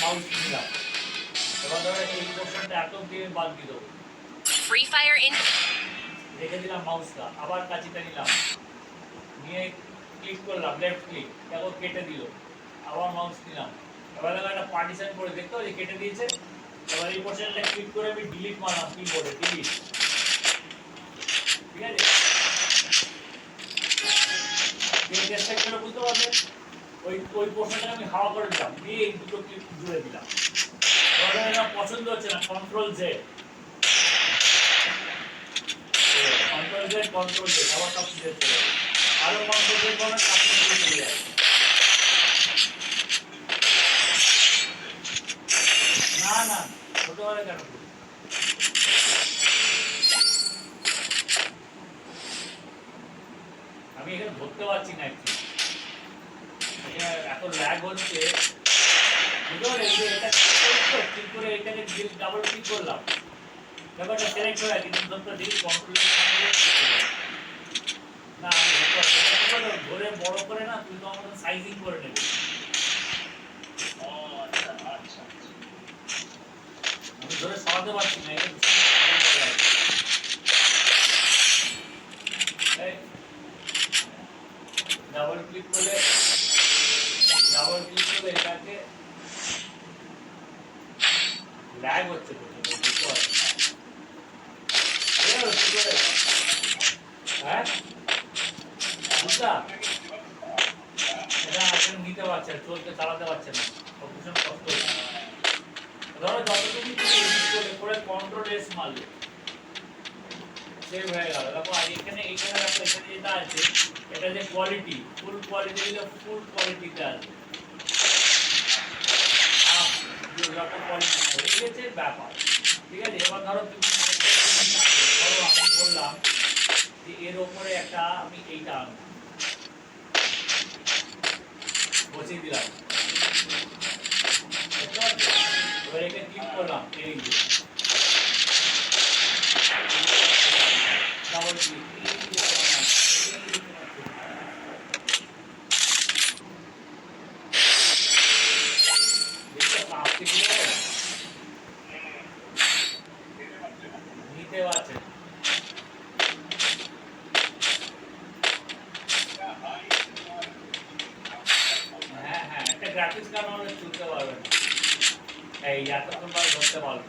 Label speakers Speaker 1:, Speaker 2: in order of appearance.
Speaker 1: Mouse নিলাম, এবার ধরো এই পোর্শনটা এত দিয়ে বাদ দিয়ে দেবো,
Speaker 2: ফ্রি ফায়ার ইন
Speaker 1: রেখে দিলাম মাউসটা, আবার কাঁচিটা নিলাম, নিয়ে ক্লিক করলাম লেফট ক্লিক, দেখো কেটে দিল, আবার মাউস নিলাম, এবার দেখো একটা পার্টিশন করে দেখতে হবে কেটে দিয়েছে। এবার এই পোর্শনটা ক্লিক করে আমি ডিলিট মারলাম কিবোর্ডে, ডিলিট, ঠিক আছে? এই চেষ্টা বুঝতে পারবে ওই পোর্শনটা আমি হাওয়া করে দিলাম, দিয়ে এই দুটো ক্লিক জুড়ে দিলাম। এবার এটা পছন্দ হচ্ছে না, কন্ট্রোল জেড, কন্ট্রোল জেড আবার সব সিলেক্ট করে আরো কন্ট্রোল জেড করে কাছে চলে যায়। না না ছোট হলে কেন আমি এখানে ধরতে পারছি না, এত ল্যাগ হচ্ছে, এটা ক্লিক করে এটাকে ডাবল ক্লিক করলাম, ব্যাপারটা সিলেক্ট হয়ে কিন্তু ধরতে দেখি কন্ট্রোল না ধরে বড় করে না, তুই তো আমাদের সাইজিং করে নেবে। আমি ধরে সরাতে পারছি না, ডাবল ক্লিক করলে এটাকে ল্যাগ হচ্ছে, হ্যাঁ বুঝলা, এটা এখন নিতে পারছে না, চলতে চালাতে পারছে না, ভীষণ কষ্ট হচ্ছে। ধরো যতটুকু করে কন্ট্রোল এস মারলে সেভ হয়ে গেল। দেখো আর এখানে দেখো এখানে যেটা আছে এটা যে কোয়ালিটি, ফুল কোয়ালিটি দিলে ফুল কোয়ালিটিতে আছে, যত কোয়ালিটি হয়ে গেছে ব্যাপার, ঠিক আছে? এবার ধরো তুমি ধরো আমি বললাম যে এর ওপরে একটা আমি এইটা আনবো, বসিয়ে দিলাম, এবার একে ক্লিক করলাম, এই যে ডাবল ক্লিক, নিতে পারছে হ্যাঁ হ্যাঁ, একটা গ্রাফিক্স কার্ড আমাদের চলতে পারবে না, এই এতক্ষণ ধরতে পারবে।